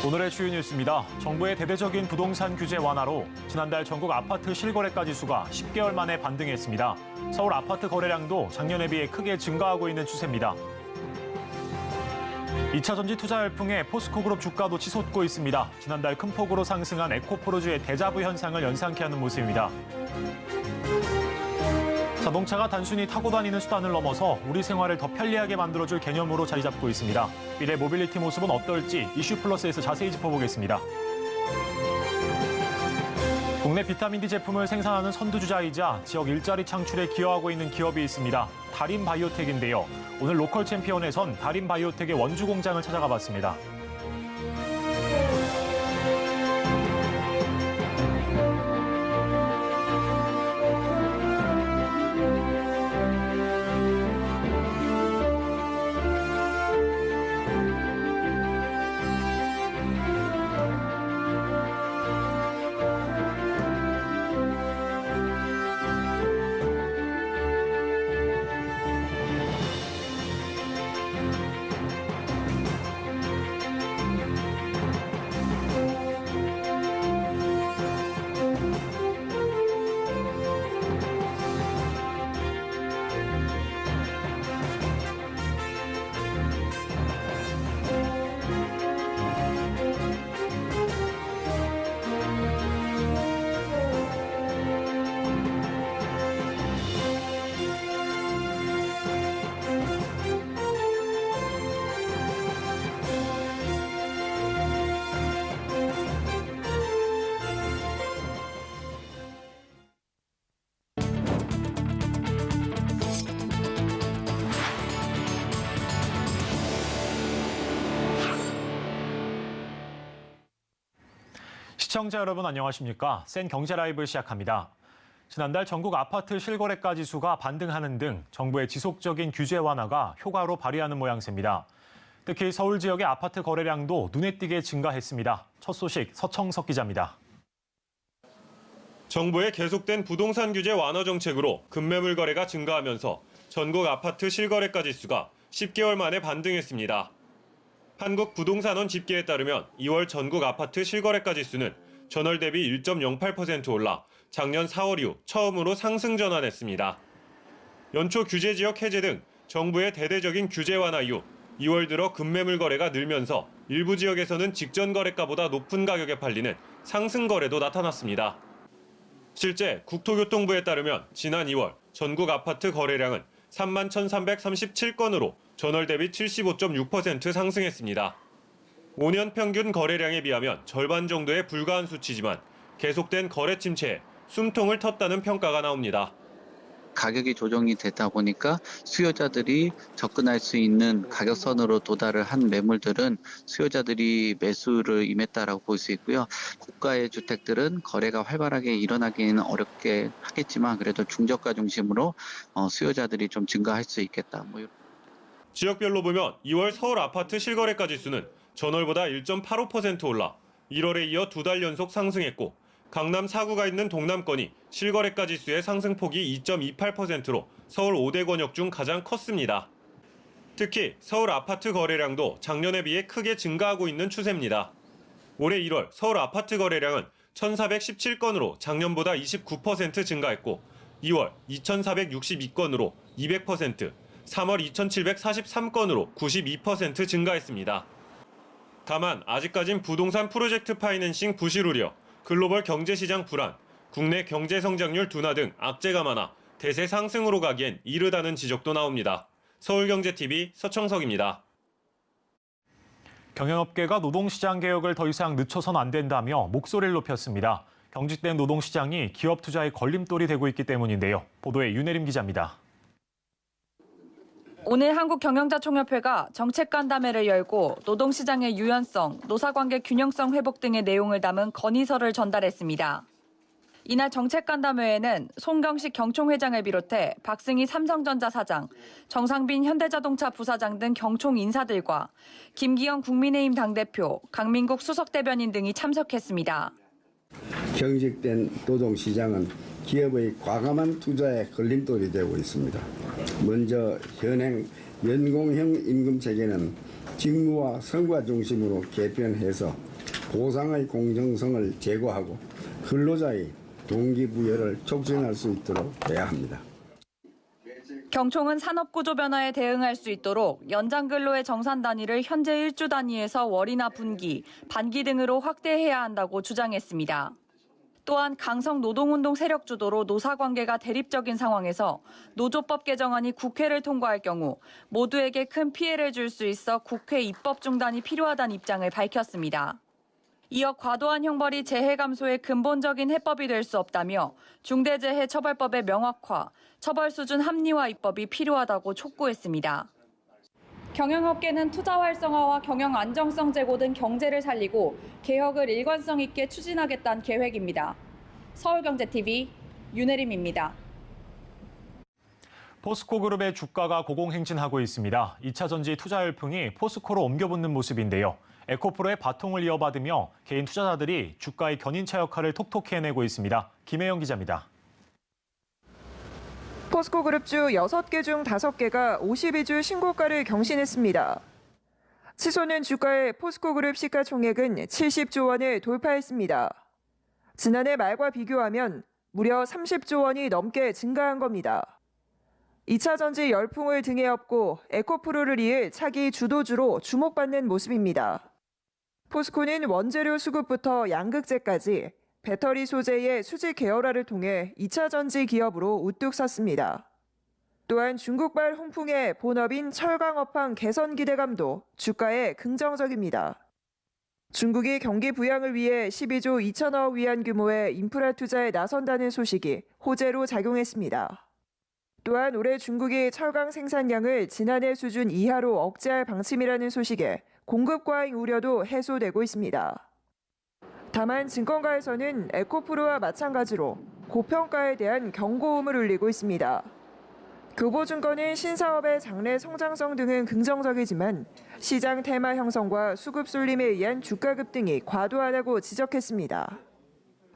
오늘의 주요 뉴스입니다. 정부의 대대적인 부동산 규제 완화로 지난달 전국 아파트 실거래가 지수가 10개월 만에 반등했습니다. 서울 아파트 거래량도 작년에 비해 크게 증가하고 있는 추세입니다. 2차 전지 투자 열풍에 포스코그룹 주가도 치솟고 있습니다. 지난달 큰 폭으로 상승한 에코프로주의 데자부 현상을 연상케 하는 모습입니다. 자동차가 단순히 타고 다니는 수단을 넘어서 우리 생활을 더 편리하게 만들어줄 개념으로 자리 잡고 있습니다. 미래 모빌리티 모습은 어떨지 이슈 플러스에서 자세히 짚어보겠습니다. 국내 비타민 D 제품을 생산하는 선두주자이자 지역 일자리 창출에 기여하고 있는 기업이 있습니다. 다림 바이오텍인데요. 오늘 로컬 챔피언에선 다림 바이오텍의 원주 공장을 찾아가 봤습니다. 시청자 여러분 안녕하십니까? 센 경제 라이브 시작합니다. 지난달 전국 아파트 실거래가 지수가 반등하는 등 정부의 지속적인 규제 완화가 효과로 발휘하는 모양새입니다. 특히 서울 지역의 아파트 거래량도 눈에 띄게 증가했습니다. 첫 소식 서청석 기자입니다. 정부의 계속된 부동산 규제 완화 정책으로 급매물 거래가 증가하면서 전국 아파트 실거래가 지수가 10개월 만에 반등했습니다. 한국부동산원 집계에 따르면 2월 전국 아파트 실거래가 지수는 전월 대비 1.08% 올라 작년 4월 이후 처음으로 상승 전환했습니다. 연초 규제 지역 해제 등 정부의 대대적인 규제 완화 이후 2월 들어 급매물 거래가 늘면서 일부 지역에서는 직전 거래가보다 높은 가격에 팔리는 상승 거래도 나타났습니다. 실제 국토교통부에 따르면 지난 2월 전국 아파트 거래량은 31,337건으로 전월 대비 75.6% 상승했습니다. 5년 평균 거래량에 비하면 절반 정도에 불과한 수치지만 계속된 거래 침체에 숨통을 텄다는 평가가 나옵니다. 가격이 조정이 되다 보니까 수요자들이 접근할 수 있는 가격선으로 도달을 한 매물들은 수요자들이 매수를 임했다라고 볼 수 있고요. 고가의 주택들은 거래가 활발하게 일어나기는 어렵게 하겠지만 그래도 중저가 중심으로 수요자들이 좀 증가할 수 있겠다. 지역별로 보면 2월 서울 아파트 실거래가 지수는 전월보다 1.85% 올라 1월에 이어 2달 연속 상승했고 강남 4구가 있는 동남권이 실거래가 지수의 상승폭이 2.28%로 서울 5대 권역 중 가장 컸습니다. 특히 서울 아파트 거래량도 작년에 비해 크게 증가하고 있는 추세입니다. 올해 1월 서울 아파트 거래량은 1,417건으로 작년보다 29% 증가했고 2월 2,462건으로 200%, 3월 2,743건으로 92% 증가했습니다. 다만 아직까진 부동산 프로젝트 파이낸싱 부실 우려, 글로벌 경제시장 불안, 국내 경제 성장률 둔화 등 악재가 많아 대세 상승으로 가기엔 이르다는 지적도 나옵니다. 서울경제TV 서청석입니다. 경영업계가 노동시장 개혁을 더 이상 늦춰선 안 된다며 목소리를 높였습니다. 경직된 노동시장이 기업 투자의 걸림돌이 되고 있기 때문인데요. 보도에 윤혜림 기자입니다. 오늘 한국경영자총협회가 정책간담회를 열고 노동시장의 유연성, 노사관계 균형성 회복 등의 내용을 담은 건의서를 전달했습니다. 이날 정책간담회에는 송경식 경총회장을 비롯해 박승희 삼성전자 사장, 정상빈 현대자동차 부사장 등 경총 인사들과 김기현 국민의힘 당대표, 강민국 수석대변인 등이 참석했습니다. 경직된 노동시장은 기업의 과감한 투자에 걸림돌이 되고 있습니다. 먼저 현행 연공형 임금 체계는 직무와 성과 중심으로 개편해서 보상의 공정성을 제고하고 근로자의 동기부여를 촉진할 수 있도록 해야 합니다. 경총은 산업구조 변화에 대응할 수 있도록 연장근로의 정산 단위를 현재 1주 단위에서 월이나 분기, 반기 등으로 확대해야 한다고 주장했습니다. 또한 강성 노동운동 세력 주도로 노사관계가 대립적인 상황에서 노조법 개정안이 국회를 통과할 경우 모두에게 큰 피해를 줄 수 있어 국회 입법 중단이 필요하다는 입장을 밝혔습니다. 이어 과도한 형벌이 재해 감소의 근본적인 해법이 될 수 없다며 중대재해처벌법의 명확화, 처벌 수준 합리화 입법이 필요하다고 촉구했습니다. 경영업계는 투자 활성화와 경영 안정성 제고 등 경제를 살리고 개혁을 일관성 있게 추진하겠다는 계획입니다. 서울경제TV 윤혜림입니다. 포스코그룹의 주가가 고공행진하고 있습니다. 2차 전지 투자 열풍이 포스코로 옮겨붙는 모습인데요. 에코프로의 바통을 이어받으며 개인 투자자들이 주가의 견인차 역할을 톡톡히 해내고 있습니다. 김혜영 기자입니다. 포스코그룹 주 6개 중 5개가 52주 신고가를 경신했습니다. 치솟는 주가의 포스코그룹 시가총액은 70조 원을 돌파했습니다. 지난해 말과 비교하면 무려 30조 원이 넘게 증가한 겁니다. 2차 전지 열풍을 등에 업고 에코프로를 이을 차기 주도주로 주목받는 모습입니다. 포스코는 원재료 수급부터 양극재까지 배터리 소재의 수직 계열화를 통해 2차 전지 기업으로 우뚝 섰습니다. 또한 중국발 홍풍의 본업인 철강업황 개선 기대감도 주가에 긍정적입니다. 중국이 경기 부양을 위해 12조 2천억 위안 규모의 인프라 투자에 나선다는 소식이 호재로 작용했습니다. 또한 올해 중국이 철강 생산량을 지난해 수준 이하로 억제할 방침이라는 소식에 공급 과잉 우려도 해소되고 있습니다. 다만 증권가에서는 에코프로와 마찬가지로 고평가에 대한 경고음을 울리고 있습니다. 교보증권은 신사업의 장래 성장성 등은 긍정적이지만 시장 테마 형성과 수급 쏠림에 의한 주가 급등이 과도하다고 지적했습니다.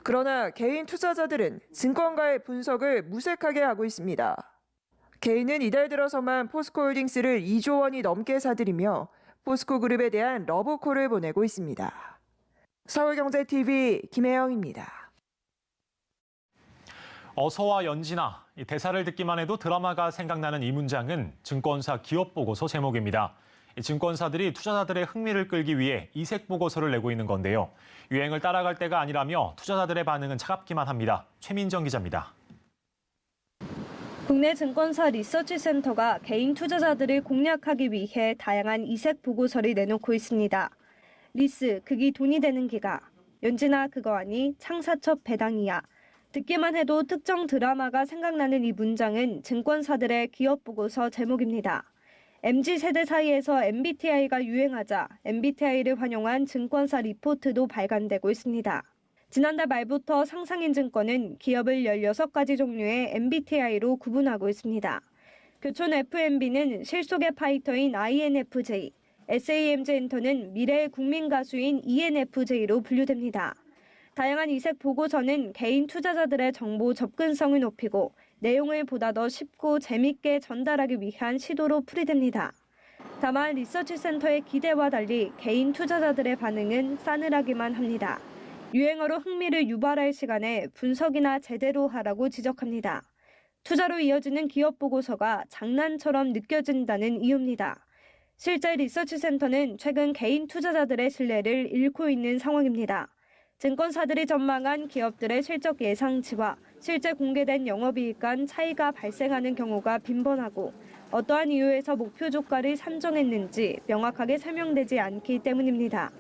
그러나 개인 투자자들은 증권가의 분석을 무색하게 하고 있습니다. 개인은 이달 들어서만 포스코홀딩스를 2조 원이 넘게 사들이며 포스코그룹에 대한 러브콜을 보내고 있습니다. 서울경제TV 김혜영입니다. 어서와 연진아, 이 대사를 듣기만 해도 드라마가 생각나는 이 문장은 증권사 기업보고서 제목입니다. 이 증권사들이 투자자들의 흥미를 끌기 위해 이색 보고서를 내고 있는 건데요. 유행을 따라갈 때가 아니라며 투자자들의 반응은 차갑기만 합니다. 최민정 기자입니다. 국내 증권사 리서치센터가 개인 투자자들을 공략하기 위해 다양한 이색 보고서를 내놓고 있습니다. 리스, 그기 돈이 되는 기가, 연진아 그거 아니, 창사첫 배당이야. 듣기만 해도 특정 드라마가 생각나는 이 문장은 증권사들의 기업보고서 제목입니다. MZ세대 사이에서 MBTI가 유행하자 MBTI를 활용한 증권사 리포트도 발간되고 있습니다. 지난달 말부터 상상인증권은 기업을 16가지 종류의 MBTI로 구분하고 있습니다. 교촌 FMB는 실속의 파이터인 INFJ, SAM젠터는 미래의 국민 가수인 ENFJ로 분류됩니다. 다양한 이색 보고서는 개인 투자자들의 정보 접근성을 높이고 내용을 보다 더 쉽고 재밌게 전달하기 위한 시도로 풀이됩니다. 다만 리서치센터의 기대와 달리 개인 투자자들의 반응은 싸늘하기만 합니다. 유행어로 흥미를 유발할 시간에 분석이나 제대로 하라고 지적합니다. 투자로 이어지는 기업 보고서가 장난처럼 느껴진다는 이유입니다. 실제 리서치센터는 최근 개인 투자자들의 신뢰를 잃고 있는 상황입니다. 증권사들이 전망한 기업들의 실적 예상치와 실제 공개된 영업이익 간 차이가 발생하는 경우가 빈번하고 어떠한 이유에서 목표 주가를 산정했는지 명확하게 설명되지 않기 때문입니다.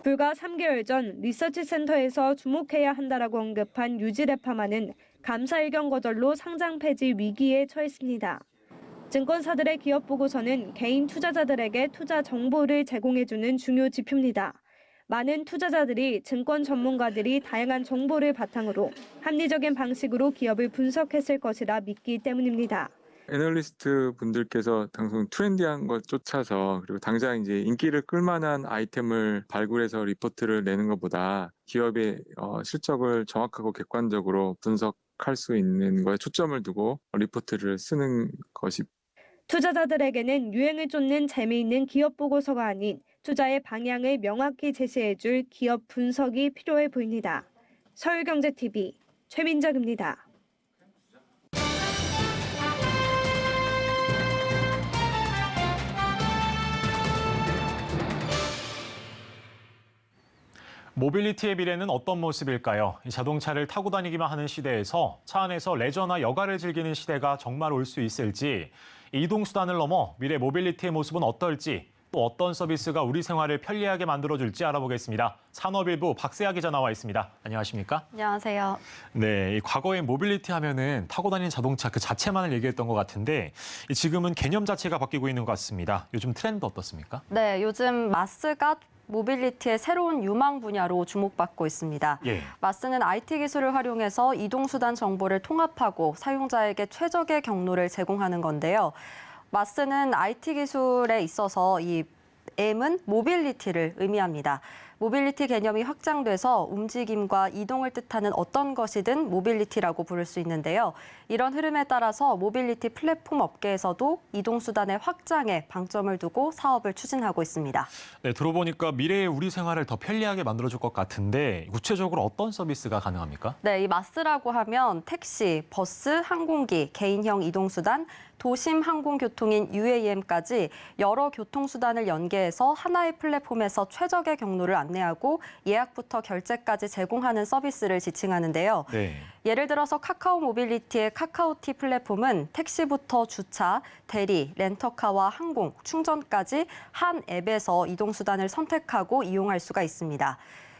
불과 3개월 전 리서치센터에서 주목해야 한다라고 언급한 유지레파마는 감사 의견 거절로 상장 폐지 위기에 처했습니다. 증권사들의 기업 보고서는 개인 투자자들에게 투자 정보를 제공해주는 중요 지표입니다. 많은 투자자들이 증권 전문가들이 다양한 정보를 바탕으로 합리적인 방식으로 기업을 분석했을 것이라 믿기 때문입니다. 애널리스트 분들께서 당장 트렌디한 것 쫓아서 그리고 당장 이제 인기를 끌만한 아이템을 발굴해서 리포트를 내는 것보다 기업의 실적을 정확하고 객관적으로 분석할 수 있는 거에 초점을 두고 리포트를 쓰는 것이 투자자들에게는 유행을 쫓는 재미있는 기업 보고서가 아닌 투자의 방향을 명확히 제시해줄 기업 분석이 필요해 보입니다. 서울경제TV 최민정입니다. 모빌리티의 미래는 어떤 모습일까요? 이 자동차를 타고 다니기만 하는 시대에서 차 안에서 레저나 여가를 즐기는 시대가 정말 올 수 있을지, 이동수단을 넘어 미래 모빌리티의 모습은 어떨지, 또 어떤 서비스가 우리 생활을 편리하게 만들어줄지 알아보겠습니다. 산업일보 박세아 기자 나와 있습니다. 안녕하십니까? 안녕하세요. 네, 이 과거에 모빌리티 하면은 타고 다니는 자동차 그 자체만을 얘기했던 것 같은데 지금은 개념 자체가 바뀌고 있는 것 같습니다. 요즘 트렌드 어떻습니까? 네, 요즘 마스가 모빌리티의 새로운 유망 분야로 주목받고 있습니다. 예. 마스는 IT 기술을 활용해서 이동수단 정보를 통합하고 사용자에게 최적의 경로를 제공하는 건데요. 마스는 IT 기술에 있어서 이 M은 모빌리티를 의미합니다. 모빌리티 개념이 확장돼서 움직임과 이동을 뜻하는 어떤 것이든 모빌리티라고 부를 수 있는데요. 이런 흐름에 따라서 모빌리티 플랫폼 업계에서도 이동수단의 확장에 방점을 두고 사업을 추진하고 있습니다. 네, 들어보니까 미래의 우리 생활을 더 편리하게 만들어줄 것 같은데 구체적으로 어떤 서비스가 가능합니까? 네, 이 마스라고 하면 택시, 버스, 항공기, 개인형 이동수단, 도심 항공교통인 UAM까지 여러 교통수단을 연계해서 하나의 플랫폼에서 최적의 경로를 안내하고 예약부터 결제까지 제공하는 서비스를 지칭하는데요. 네. 예를 들어서 카카오 모빌리티의 카카오티 플랫폼은 택시부터 주차, 대리, 렌터카와 항공, 충전까지 한 앱에서 이동수단을 선택하고 이용할 수가 있습니다.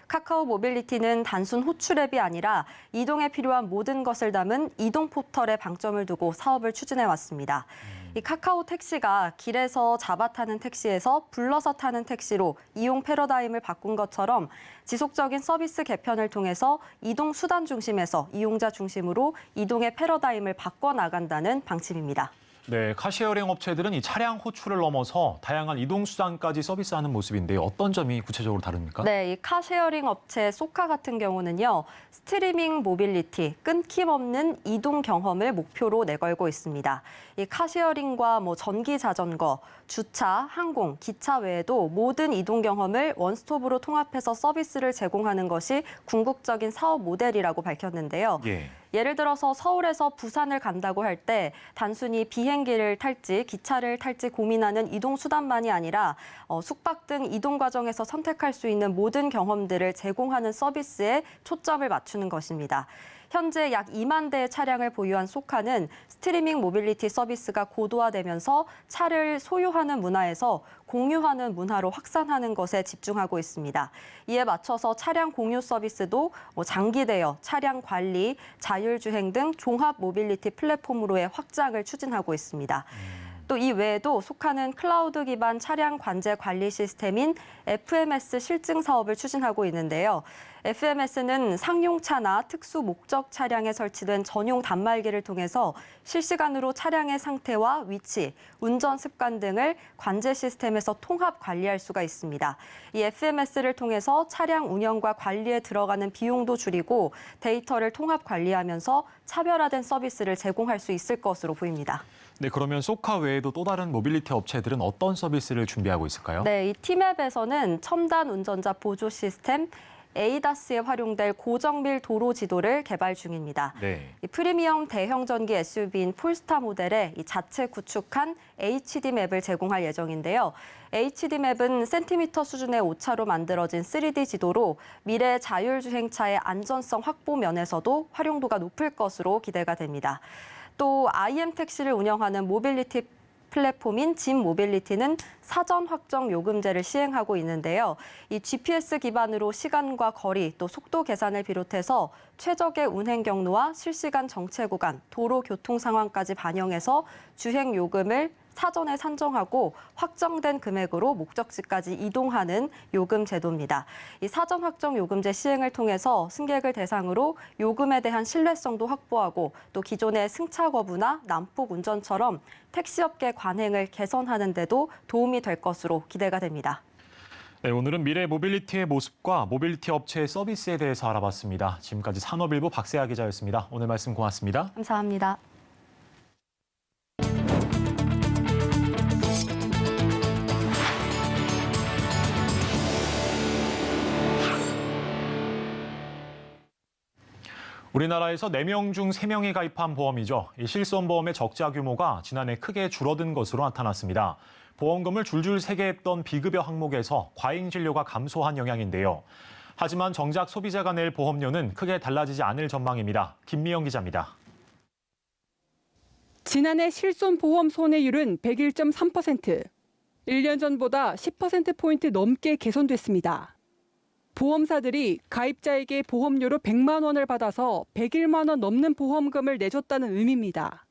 카카오 모빌리티는 단순 호출 앱이 아니라 이동에 필요한 모든 것을 담은 이동 포털에 방점을 두고 사업을 추진해 왔습니다. 이 카카오 택시가 길에서 잡아 타는 택시에서 불러서 타는 택시로 이용 패러다임을 바꾼 것처럼 지속적인 서비스 개편을 통해서 이동 수단 중심에서 이용자 중심으로 이동의 패러다임을 바꿔 나간다는 방침입니다. 네, 카시어링 업체들은 이 차량 호출을 넘어서 다양한 이동 수단까지 서비스하는 모습인데요. 어떤 점이 구체적으로 다릅니까? 네, 이 카쉐어링 업체 소카 같은 경우는요. 스트리밍 모빌리티, 끊김없는 이동 경험을 목표로 내걸고 있습니다. 이 카쉐어링과 전기 자전거, 주차, 항공, 기차 외에도 모든 이동 경험을 원스톱으로 통합해서 서비스를 제공하는 것이 궁극적인 사업 모델이라고 밝혔는데요. 예. 예를 들어서 서울에서 부산을 간다고 할 때 단순히 비행기를 탈지 기차를 탈지 고민하는 이동 수단만이 아니라 숙박 등 이동 과정에서 선택할 수 있는 모든 경험들을 제공하는 서비스에 초점을 맞추는 것입니다. 현재 약 2만 대의 차량을 보유한 소카는 스트리밍 모빌리티 서비스가 고도화되면서 차를 소유하는 문화에서 공유하는 문화로 확산하는 것에 집중하고 있습니다. 이에 맞춰서 차량 공유 서비스도 장기 대여, 차량 관리, 자율주행 등 종합 모빌리티 플랫폼으로의 확장을 추진하고 있습니다. 또 이 외에도 소카는 클라우드 기반 차량 관제 관리 시스템인 FMS 실증 사업을 추진하고 있는데요. FMS는 상용차나 특수 목적 차량에 설치된 전용 단말기를 통해서 실시간으로 차량의 상태와 위치, 운전 습관 등을 관제 시스템에서 통합 관리할 수가 있습니다. 이 FMS를 통해서 차량 운영과 관리에 들어가는 비용도 줄이고 데이터를 통합 관리하면서 차별화된 서비스를 제공할 수 있을 것으로 보입니다. 네, 그러면 소카 외에도 또 다른 모빌리티 업체들은 어떤 서비스를 준비하고 있을까요? 네, 이 티맵에서는 첨단 운전자 보조 시스템 에이다스에 활용될 고정밀 도로 지도를 개발 중입니다. 네. 이 프리미엄 대형 전기 SUV인 폴스타 모델에 이 자체 구축한 HD 맵을 제공할 예정인데요. HD 맵은 센티미터 수준의 오차로 만들어진 3D 지도로 미래 자율주행차의 안전성 확보 면에서도 활용도가 높을 것으로 기대가 됩니다. 또 IM 택시를 운영하는 모빌리티 플랫폼인 짐 모빌리티는 사전 확정 요금제를 시행하고 있는데요. 이 GPS 기반으로 시간과 거리, 또 속도 계산을 비롯해서 최적의 운행 경로와 실시간 정체 구간, 도로 교통 상황까지 반영해서 주행 요금을 사전에 산정하고 확정된 금액으로 목적지까지 이동하는 요금 제도입니다. 이 사전 확정 요금제 시행을 통해서 승객을 대상으로 요금에 대한 신뢰성도 확보하고 또 기존의 승차 거부나 난폭 운전처럼 택시업계 관행을 개선하는 데도 도움이 될 것으로 기대가 됩니다. 네, 오늘은 미래 모빌리티의 모습과 모빌리티 업체의 서비스에 대해서 알아봤습니다. 지금까지 산업일보 박세아 기자였습니다. 오늘 말씀 고맙습니다. 감사합니다. 우리나라에서 4명 중 3명이 가입한 보험이죠. 이 실손보험의 적자 규모가 지난해 크게 줄어든 것으로 나타났습니다. 보험금을 줄줄 세게 했던 비급여 항목에서 과잉 진료가 감소한 영향인데요. 하지만 정작 소비자가 낼 보험료는 크게 달라지지 않을 전망입니다. 김미영 기자입니다. 지난해 실손보험 손해율은 101.3%, 1년 전보다 10%포인트 넘게 개선됐습니다. 보험사들이 가입자에게 보험료로 100만 원을 받아서 101만 원 넘는 보험금을 내줬다는 의미입니다.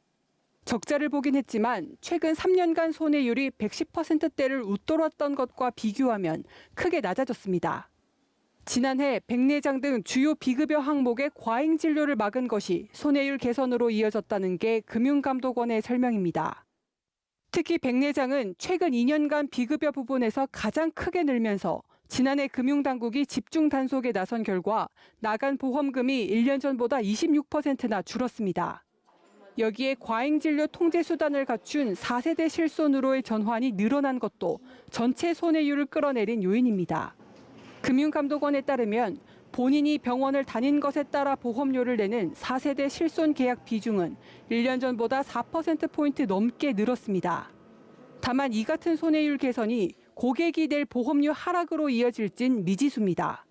적자를 보긴 했지만 최근 3년간 손해율이 110%대를 웃돌았던 것과 비교하면 크게 낮아졌습니다. 지난해 백내장 등 주요 비급여 항목의 과잉 진료를 막은 것이 손해율 개선으로 이어졌다는 게 금융감독원의 설명입니다. 특히 백내장은 최근 2년간 비급여 부분에서 가장 크게 늘면서 지난해 금융당국이 집중 단속에 나선 결과 나간 보험금이 1년 전보다 26%나 줄었습니다. 여기에 과잉진료 통제 수단을 갖춘 4세대 실손으로의 전환이 늘어난 것도 전체 손해율을 끌어내린 요인입니다. 금융감독원에 따르면 본인이 병원을 다닌 것에 따라 보험료를 내는 4세대 실손 계약 비중은 1년 전보다 4%포인트 넘게 늘었습니다. 다만 이 같은 손해율 개선이 고객이 낼 보험료 하락으로 이어질진 미지수입니다.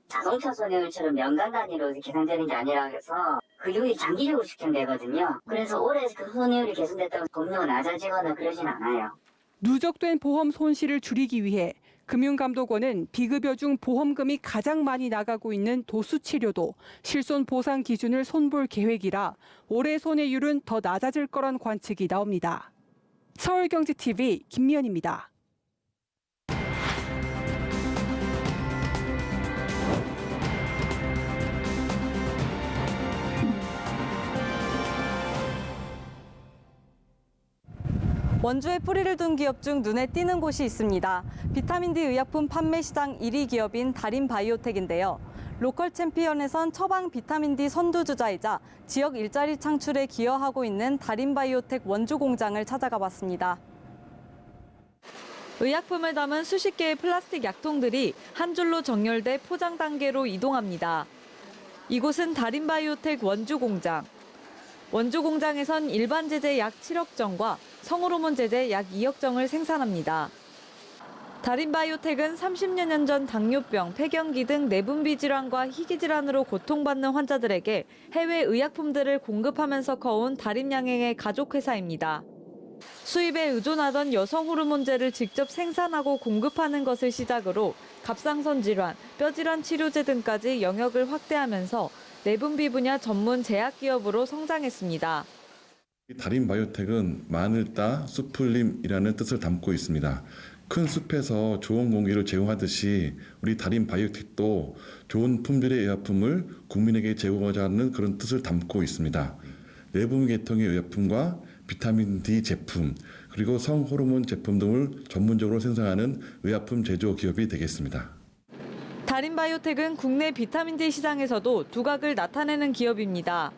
자동차 손해율처럼 연간 단위로 계산되는 게 아니라 그래서 그 이후에 장기적으로 측정되거든요. 그래서 올해 그 손해율이 개선됐다고 보험료가 낮아지거나 그러진 않아요. 누적된 보험 손실을 줄이기 위해 금융감독원은 비급여 중 보험금이 가장 많이 나가고 있는 도수치료도 실손 보상 기준을 손볼 계획이라 올해 손해율은 더 낮아질 거란 관측이 나옵니다. 서울경제TV 김미연입니다. 원주에 뿌리를 둔 기업 중 눈에 띄는 곳이 있습니다. 비타민 D 의약품 판매 시장 1위 기업인 다림바이오텍인데요. 로컬 챔피언에선 처방 비타민 D 선두주자이자 지역 일자리 창출에 기여하고 있는 다림바이오텍 원주 공장을 찾아가 봤습니다. 의약품을 담은 수십 개의 플라스틱 약통들이 한 줄로 정렬돼 포장 단계로 이동합니다. 이곳은 다림바이오텍 원주 공장. 원주 공장에선 일반 제제 약 7억 정과 성호르몬 제제 약 2억 정을 생산합니다. 다림바이오텍은 30여 년 전 당뇨병, 폐경기 등 내분비 질환과 희귀 질환으로 고통받는 환자들에게 해외 의약품들을 공급하면서 커온 다림양행의 가족회사입니다. 수입에 의존하던 여성 호르몬제를 직접 생산하고 공급하는 것을 시작으로 갑상선 질환, 뼈질환 치료제 등까지 영역을 확대하면서 내분비 분야 전문 제약 기업으로 성장했습니다. 다림바이오텍은 마늘 따 숲풀림이라는 뜻을 담고 있습니다. 큰 숲에서 좋은 공기를 제공하듯이 우리 다림바이오텍도 좋은 품질의 의약품을 국민에게 제공하자 하는 그런 뜻을 담고 있습니다. 내분비 계통의 의약품과 비타민 D 제품, 그리고 성호르몬 제품 등을 전문적으로 생산하는 의약품 제조 기업이 되겠습니다. 다림바이오텍은 국내 비타민 D 시장에서도 두각을 나타내는 기업입니다.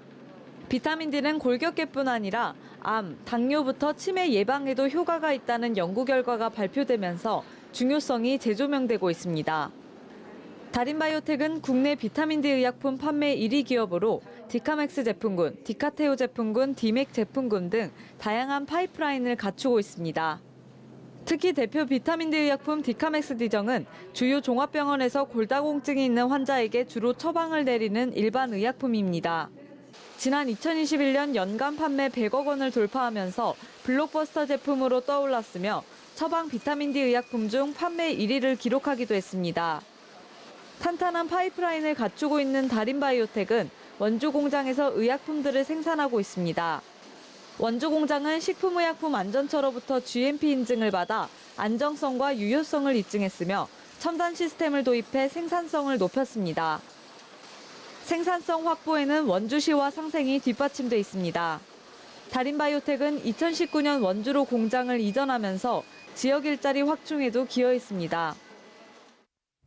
비타민 D는 골격계뿐 아니라 암, 당뇨부터 치매 예방에도 효과가 있다는 연구 결과가 발표되면서 중요성이 재조명되고 있습니다. 다림바이오텍은 국내 비타민 D 의약품 판매 1위 기업으로 디카맥스 제품군, 디카테오 제품군, 디맥 제품군 등 다양한 파이프라인을 갖추고 있습니다. 특히 대표 비타민 D 의약품 디카맥스 디정은 주요 종합병원에서 골다공증이 있는 환자에게 주로 처방을 내리는 일반 의약품입니다. 지난 2021년 연간 판매 100억 원을 돌파하면서 블록버스터 제품으로 떠올랐으며 처방 비타민 D 의약품 중 판매 1위를 기록하기도 했습니다. 탄탄한 파이프라인을 갖추고 있는 다림바이오텍은 원주 공장에서 의약품들을 생산하고 있습니다. 원주 공장은 식품의약품안전처로부터 GMP 인증을 받아 안정성과 유효성을 입증했으며 첨단 시스템을 도입해 생산성을 높였습니다. 생산성 확보에는 원주시와 상생이 뒷받침돼 있습니다. 다림바이오텍은 2019년 원주로 공장을 이전하면서 지역 일자리 확충에도 기여했습니다.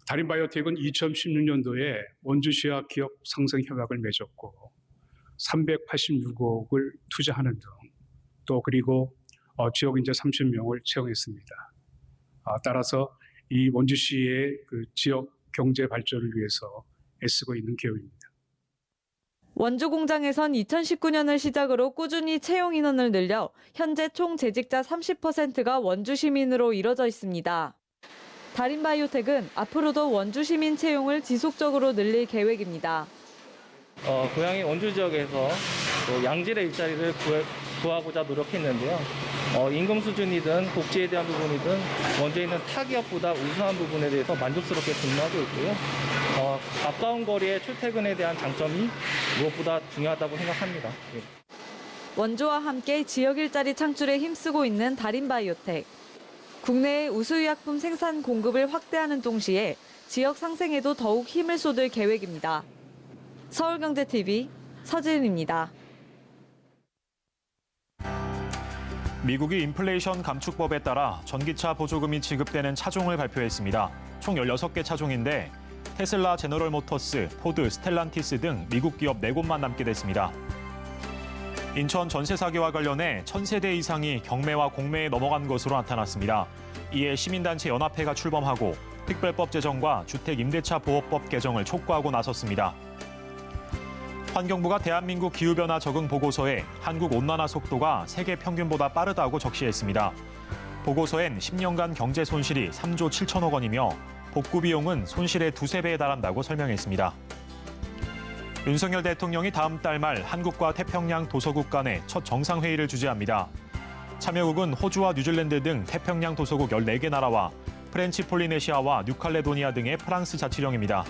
다림바이오텍은 2016년도에 원주시와 기업 상생 협약을 맺었고 386억을 투자하는 등 또 그리고 지역 인재 30명을 채용했습니다. 따라서 이 원주시의 그 지역 경제 발전을 위해서 애쓰고 있는 기업입니다. 원주 공장에선 2019년을 시작으로 꾸준히 채용 인원을 늘려 현재 총 재직자 30%가 원주 시민으로 이뤄져 있습니다. 다림바이오텍은 앞으로도 원주 시민 채용을 지속적으로 늘릴 계획입니다. 고향의 원주 지역에서 또 양질의 일자리를 구하고자 노력했는데요. 임금 수준이든 복지에 대한 부분이든 원주에 있는 타 기업보다 우수한 부분에 대해서 만족스럽게 근무하고 있고요. 가까운 거리의 출퇴근에 대한 장점이 무엇보다 중요하다고 생각합니다. 원주와 함께 지역 일자리 창출에 힘쓰고 있는 다림바이오텍. 국내의 우수의약품 생산 공급을 확대하는 동시에 지역 상생에도 더욱 힘을 쏟을 계획입니다. 서울경제TV 서지은입니다. 미국이 인플레이션 감축법에 따라 전기차 보조금이 지급되는 차종을 발표했습니다. 총 16개 차종인데 테슬라, 제너럴모터스, 포드, 스텔란티스 등 미국 기업 4곳만 남게 됐습니다. 인천 전세 사기와 관련해 1000세대 이상이 경매와 공매에 넘어간 것으로 나타났습니다. 이에 시민단체 연합회가 출범하고 특별법 제정과 주택임대차 보호법 개정을 촉구하고 나섰습니다. 환경부가 대한민국 기후변화 적응 보고서에 한국 온난화 속도가 세계 평균보다 빠르다고 적시했습니다. 보고서엔 10년간 경제 손실이 3조 7천억 원이며 복구 비용은 손실의 2~3배에 달한다고 설명했습니다. 윤석열 대통령이 다음 달 말 한국과 태평양 도서국 간의 첫 정상회의를 주재합니다. 참여국은 호주와 뉴질랜드 등 태평양 도서국 14개 나라와 프렌치 폴리네시아와 뉴칼레도니아 등의 프랑스 자치령입니다.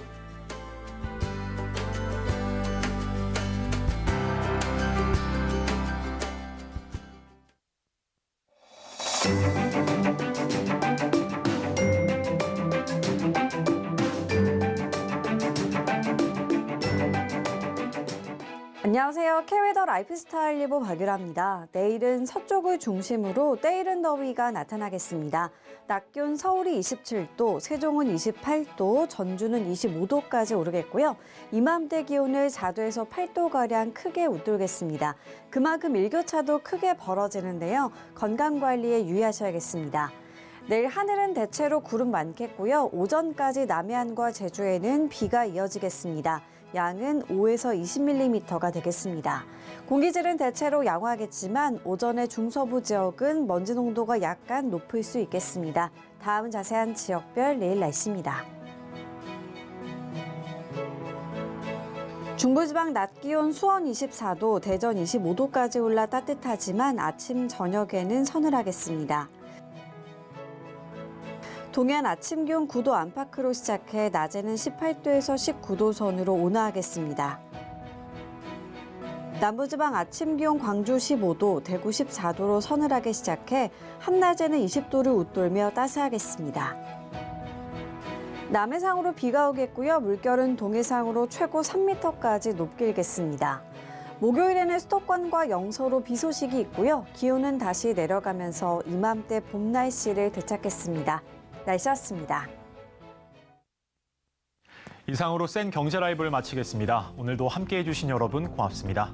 안녕하세요. K웨더 라이프스타일 리보 박유라입니다. 내일은 서쪽을 중심으로 때이른 더위가 나타나겠습니다. 낮 기온 서울이 27도, 세종은 28도, 전주는 25도까지 오르겠고요. 이맘때 기온을 4도에서 8도가량 크게 웃돌겠습니다. 그만큼 일교차도 크게 벌어지는데요. 건강관리에 유의하셔야겠습니다. 내일 하늘은 대체로 구름 많겠고요. 오전까지 남해안과 제주에는 비가 이어지겠습니다. 양은 5에서 20mm가 되겠습니다. 공기질은 대체로 양호하겠지만 오전에 중서부 지역은 먼지 농도가 약간 높을 수 있겠습니다. 다음 자세한 지역별 내일 날씨입니다. 중부지방 낮 기온 수원 24도, 대전 25도까지 올라 따뜻하지만 아침 저녁에는 서늘하겠습니다. 동해안 아침 기온 9도 안팎으로 시작해 낮에는 18도에서 19도 선으로 온화하겠습니다. 남부지방 아침 기온 광주 15도, 대구 14도로 서늘하게 시작해 한낮에는 20도를 웃돌며 따스하겠습니다. 남해상으로 비가 오겠고요. 물결은 동해상으로 최고 3m까지 높게 일겠습니다. 목요일에는 수도권과 영서로 비 소식이 있고요. 기온은 다시 내려가면서 이맘때 봄 날씨를 되찾겠습니다. 날씨였습니다. 이상으로 센 경제 라이브를 마치겠습니다. 오늘도 함께해 주신 여러분 고맙습니다.